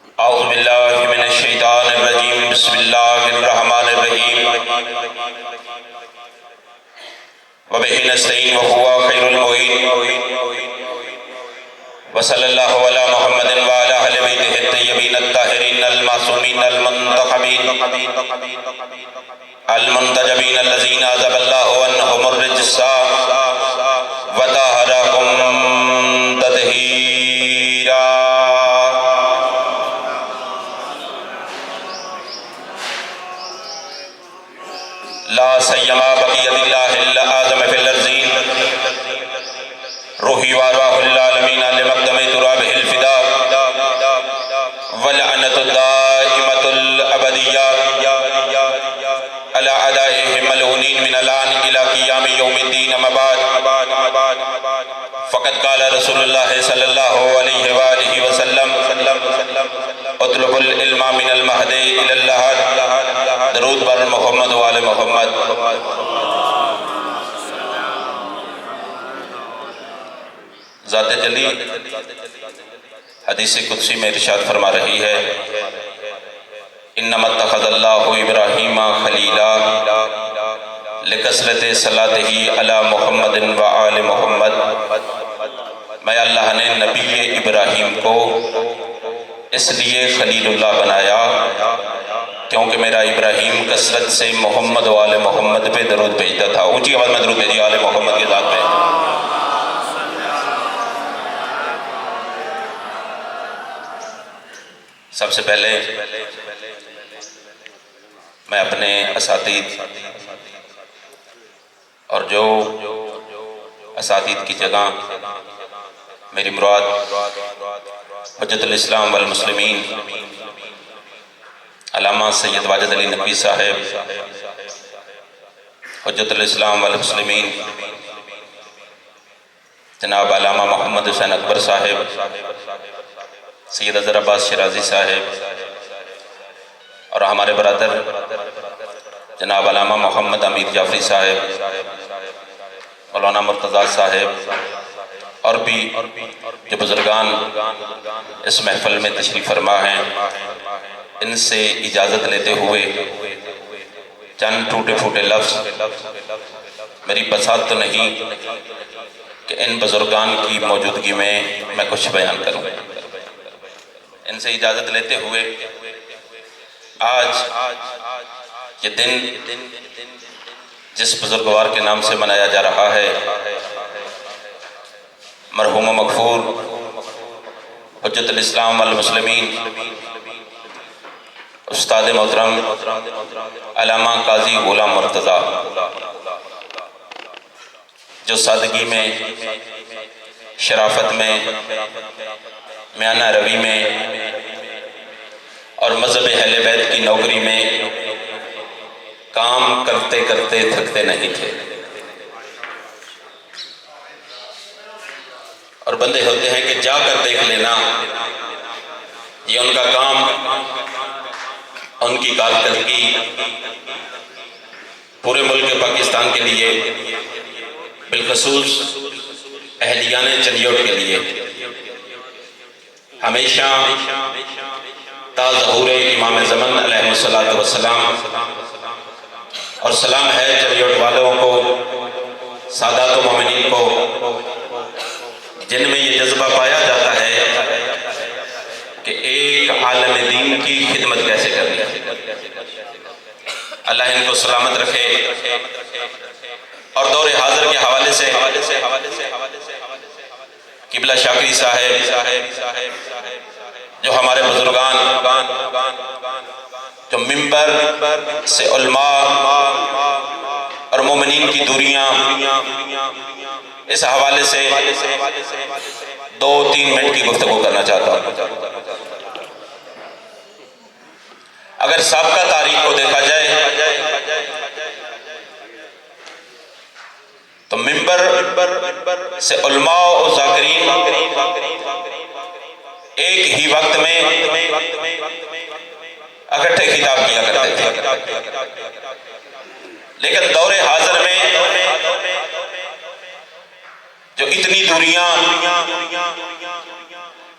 औज़ुबिल्लाहि मिनश्शैतानिर्रजीम बिस्मिल्लाहिर्रहमानिर्रहीम व बिही नस्तईन व हुवा खैरुल मुईन व सल्लल्लाहु अला मुहम्मदिन व अला अहलि बैतिहि अत-तय्यबीन अत-ताहिरीन अल-मासूमीन अल-मुंतखबीन अल-मुंतजबीन allज़ीना अज़हबल्लाहु अन्हुमुर रिज्सा व तहरहुम तत्हीरा। ला सय्यमा बक़ियतिल्लाहिल आज़म फ़िल अर्ज़ीन रूही व अरवाहुल आलमीन लिमक़दमी तुराबिहिल फ़िदा व लअनतुद दाइमतुल अबदिय्या अला अदाइहिम मलऊनीन मिनल आन इला क़ियामि यौमिद्दीन अम्मा बाद फ़क़द क़ाल रसूलुल्लाह सल्लल्लाहु अलैहि व आलिहि वसल्लम उतलुबुल इल्मा मिनल महदी इलल लहद। दरूद बर मोहम्मद व आले मोहम्मद। ज़ाते जली हदीस कुदसी में इरशाद फरमा रही है, इन्नमत्तख़ज़ल्लाहु इब्राहीम खलीला लिकसरत सलातिही अला मुहम्मदिन व आले मुहम्मद। मैं अल्लाह ने नबी इब्राहीम को इसलिए खलीलुल्लाह बनाया क्योंकि मेरा इब्राहीम कसरत से मोहम्मद व आले मोहम्मद पे दरूद भेजता था। ऊंची आवाज़ में दरूद भेजिए आले मोहम्मद के ज़ात पे। सबसे पहले मैं अपने असातिज़ और जो असातिज़ की जगह मेरी मुराद हुज्जतुल इस्लाम वल मुस्लिमीन अल्लामा सैयद वाजिद अली नकवी साहब, हुज्जतुल इस्लाम वल मुस्लिमीन जनाब अल्लामा मोहम्मद हुसैन अकबर साहब, सैयद अज़हर अब्बास शिराजी साहब और हमारे बरदर जनाब अल्लामा मोहम्मद अमीर जाफरी साहब, मौलाना मुर्तज़ा साहब और भी जो बुजुर्गान इस महफिल में तशरीफ़ फरमा हैं, इनसे इजाज़त लेते हुए चंद टूटे फूटे लफ्ज़, मेरी बसात तो नहीं कि इन बुजुर्गान की मौजूदगी में मैं कुछ बयान करूँ। इनसे इजाज़त लेते हुए आज ये दिन जिस बुजुर्गवार के नाम से मनाया जा रहा है, मरहूम मग़फ़ूर हुज्जतुल इस्लाम वल मुस्लिमीन उस्ताद मोहतरम अल्लामा काजी ग़ुलाम मुर्तज़ा, जो सादगी में, शराफत में, म्याना रवी में और मज़हब अहले बैत की नौकरी में काम करते करते थकते नहीं थे। और बंदे होते हैं कि जाकर देख लेना, ये उनका काम, उनकी कारकर्दगी पूरे मुल्क पाकिस्तान के लिए, बिलखसूस अहलियाने चंदियोट के लिए हमेशा ताज़हूर इमाम ज़मान अलैहिस्सलातु वस्सलाम और सलाम है चंदियोट वालों को, सादात मोमिनीन को, जिनमें ये जज्बा पाया जाता है कि एक आलम दीन की खिदमत कैसे करनी है। अल्लाह इनको सलामत रखे। और दौरे हाजिर के हवाले से किबला शाकरी साहब, जो हमारे बुजुर्गान, जो मिंबर से उलमा और मोमिनीन की दूरियां, इस हवाले से 2-3 मिनट की गुफ्तगू करना चाहता हूँ। अगर साबका तारीख को देखा जाए तो मिंबर से उलमा और ज़ाकिरीन एक ही वक्त में इकट्ठे खिताब किया करते थे, लेकिन दौरे हाजिर में जो इतनी दूरियां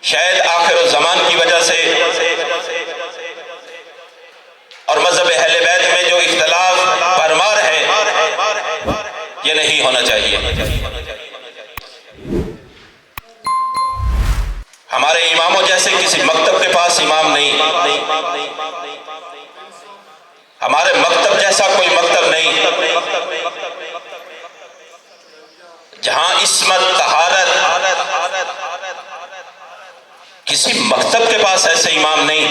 शायद आखिर ज़मान की वजह से कि नहीं होना चाहिए। हमारे इमामों जैसे किसी मकतब के पास इमाम नहीं, हमारे मकतब जैसा कोई मकतब नहीं जहां इस्मत तहारत, किसी मकतब के पास ऐसे इमाम नहीं।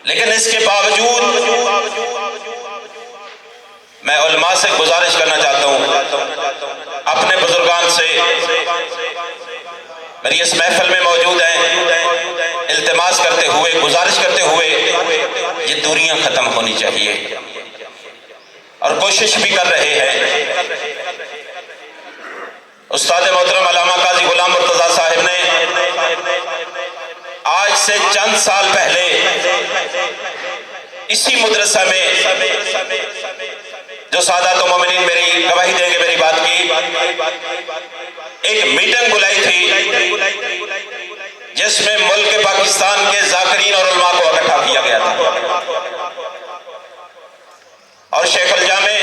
लेकिन इसके बावजूद मैं उलमा से गुजारिश करना चाहता हूं, अपने बुजुर्गान से, मेरी इस महफिल में मौजूद हैं, इल्तिमास करते हुए, गुजारिश करते हुए, ये दूरियां खत्म होनी चाहिए और कोशिश भी कर रहे हैं। उस्ताद मोहतरम अल्लामा काजी गुलाम मुर्तजा साहिब ने आज से चंद साल पहले इसी मदरसा में, जो सादात मोमिनीन मेरी गवाही देंगे मेरी बात की, एक मीटिंग बुलाई थी जिसमें मुल्क पाकिस्तान के जाकिरीन और उलमा को इकट्ठा किया गया था और शेख अल जामे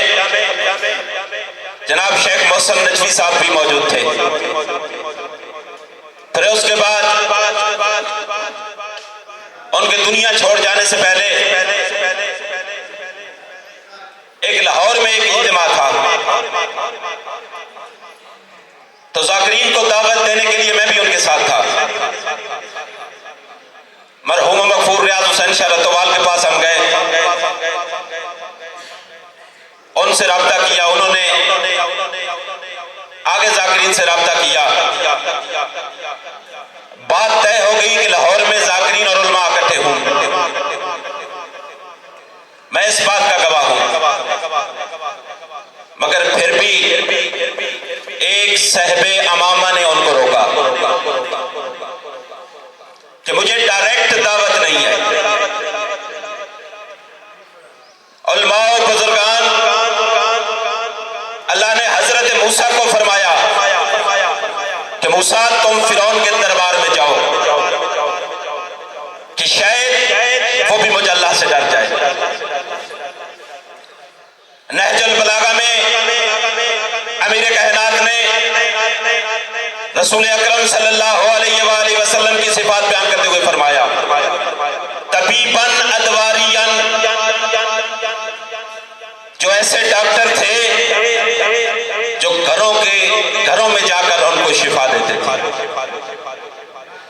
जनाब शेख मोहसिन नजवी साहब भी मौजूद थे। फिर उसके बाद उनके दुनिया छोड़ जाने से पहले एक लाहौर में एक इज्तिमा था, तो जाकिरीन को दावत देने के लिए मैं भी उनके साथ था। मरहूम मगफूर रियाज हुसैन शाह रतवाल के पास हम गए, उनसे राब्ता किया, उन्होंने आगे जाकिरीन से राब्ता किया। बात तय हो गई कि लाहौर में जाकिरीन और उलमा इकट्ठे हों। मैं इस बात का गवाह हूं, मगर फिर भी एक साहिबे अमामा ने उनको रोका कि मुझे डायरेक्ट दावत नहीं है। उलमा और बुजुर्गान, अल्लाह ने हजरत मूसा को फरमाया कि मूसा तुम फिरौन के दरबार में जाओ कि शायद वो भी मुझे अल्लाह से डर जाए। नहजुल बलागा में अमीर कायनात ने रसूल अकरम सल्लल्लाहु अलैहि वसल्लम की सिफात बयान करते हुए फरमाया, तबीबन अदवारियन, जो ऐसे डॉक्टर थे जो घरों में जाकर उनको शिफा देते थे,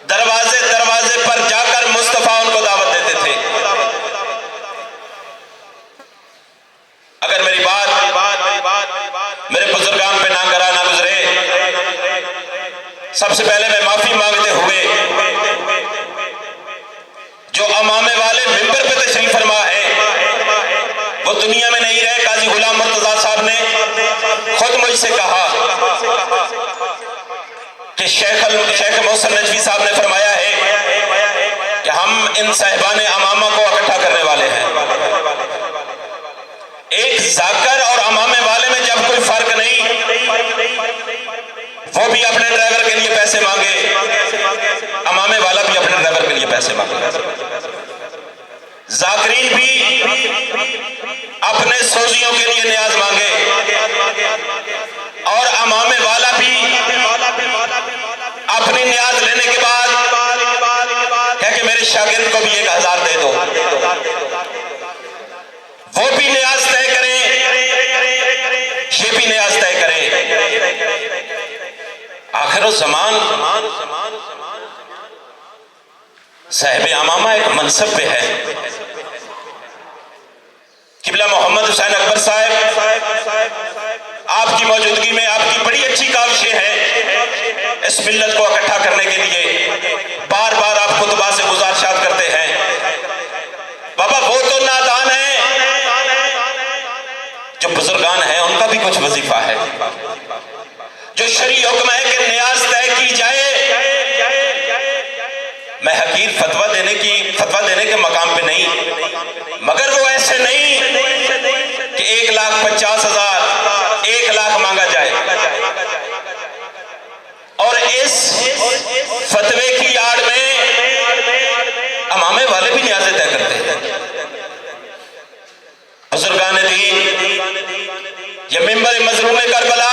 दरवाजे दरवाजे पर जाकर मुस्तफा उनको दावत देते थे। अगर मेरी बात मेरे बुजुर्गान पे ना गुजरे, सबसे पहले मैं माफी मांगते हुए, जो अमामे वाले मिंबर पे तशरीफ फरमा है वो दुनिया में नहीं रहे। काजी गुलाम मुर्तजा साहब ने खुद मुझसे कहा कि शेख मोहसिन नजवी साहब ने फरमाया है कि हम इन साहिबान अमामा को इकट्ठा करने वाले हैं। एक जाकर और अमामे वाले में जब कोई फर्क नहीं, वो भी अपने ड्राइवर के लिए पैसे मांगे, अमामे वाला भी अपने ड्राइवर के लिए पैसे मांगे, जाकिरीन भी अपने सोजियों के लिए न्याज मांगे और अमामे वाला भी अपनी न्याज लेने के बाद कहे कि मेरे शागिर्द को भी 1000 दे दो। वो भी न्याज तय करे, ये भी न्याज तय करे। आखिर ज़मान साहिब अमामा एक मनसब पे है। किबला मोहम्मद हुसैन अकबर साहब, आपकी मौजूदगी में आपकी बड़ी अच्छी काविशें हैं इस मिल्लत को इकट्ठा करने के लिए। बार बार आप खुतबा से गुजारिशात करते हैं। बाबा वो तो नादान है, जो बुजुर्गान हैं उनका भी कुछ वजीफा है। जो शरीय हुक्म है कि न्याज तय की जाए, मैं हकीर फतवा देने के मकाम पे नहीं, मगर वो ऐसे नहीं कि 1,50,000 1 लाख मांगा जाए और इस फतवे की आड़ में अमामे वाले भी न्याज़े तय करते हैं। बुजुर्गान दीन ये मिंबर मजलूम करबला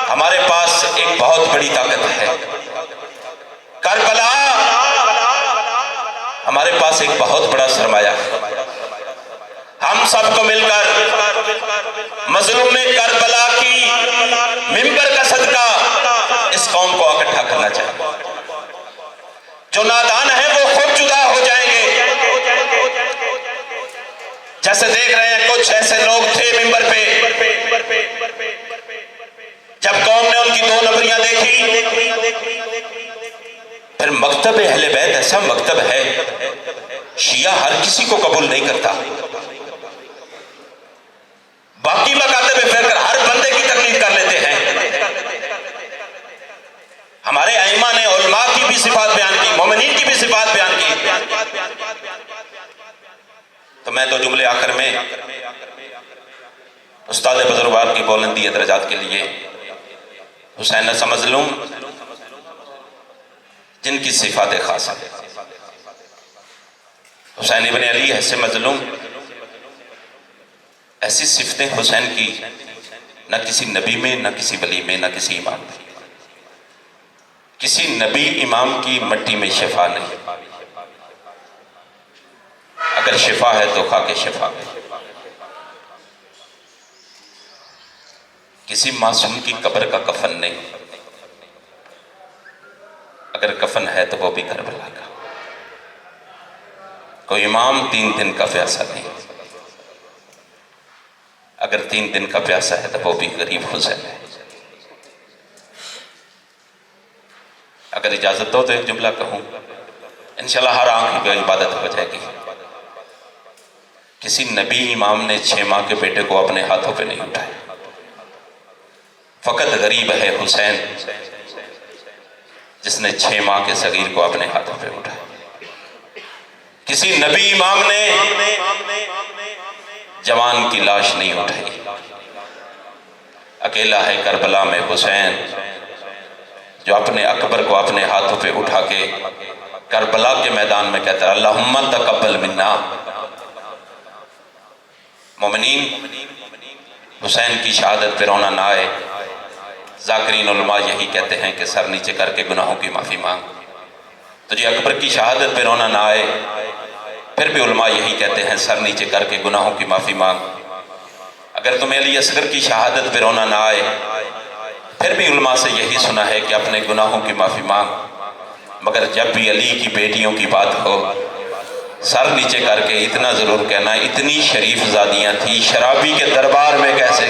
हमारे पास एक बहुत बड़ी ताकत है। करबला हमारे पास एक बहुत बड़ा सरमाया है। हम सबको मिलकर मजलूम करबला की मिंबर का सदका इस कौम को इकट्ठा करना चाहिए। जो नादान है वो खुद जुदा हो जाएंगे। जैसे देख रहे हैं कुछ ऐसे लोग थे मिंबर पे, जब कौम ने उनकी दो नबरियां देखी, फिर मकतब अहले बैत ऐसा मकतब है, शिया हर किसी को कबूल नहीं करता। बाकी मकातब फिक्र हर बंदे की तकलीफ कर लेते हैं। हमारे अइमा ने उलमा की भी सिफात बयान की, मोमिनीन की भी सिफात बयान की। तो मैं तो जुमले आखिर में उस्ताद बुजुर्गवार की बुलंदी दरजात के लिए हुसैन ऐसा मजलूम जिनकी सिफात खास है, हुसैन इब्न अली ऐसे मजलूम, ऐसी सिफतें हुसैन की न किसी नबी में, न किसी वली में, न किसी इमाम में। किसी नबी इमाम की मट्टी में शिफा नहीं। अगर शिफा है तो खाके शिफा में। किसी मासूम की कब्र का कफन नहीं। अगर कफन है तो वो भी करबला का। कोई इमाम 3 दिन का प्यासा नहीं। अगर 3 दिन का प्यासा है तो वो भी गरीब हुसैन है। अगर इजाजत दो तो एक जुमला कहूं, इंशाल्लाह हर आंख की इबादत हो जाएगी। किसी नबी इमाम ने 6 माह के बेटे को अपने हाथों पे नहीं उठाया। फकत गरीब है हुसैन जिसने 6 माह के सगीर को अपने हाथों पे उठाया। किसी नबी इमाम ने जवान की लाश नहीं उठाई। अकेला है करबला में हुसैन जो अपने अकबर को अपने हाथों पे उठा के करबला के मैदान में कहता है अल्लाहुम्मा तकब्बल मिन्ना। मोमिनीन, हुसैन की शहादत पे रोना ना आए। जाकिरीन उलमा यही कहते हैं कि सर नीचे करके गुनाहों की माफ़ी मांग। तुझे अकबर की शहादत पे रोना ना आए, फिर भी उलमा यही कहते हैं सर नीचे करके गुनाहों की माफ़ी मांग। अगर तुम्हें अली असगर की शहादत पे रोना ना आए, फिर भी उलमा से यही सुना है कि अपने गुनाहों की माफ़ी मांग। मगर जब भी अली की बेटियों की बात हो, सर नीचे करके इतना ज़रूर कहना, इतनी शरीफ ज़ादियाँ थी, शराबी के दरबार में कैसे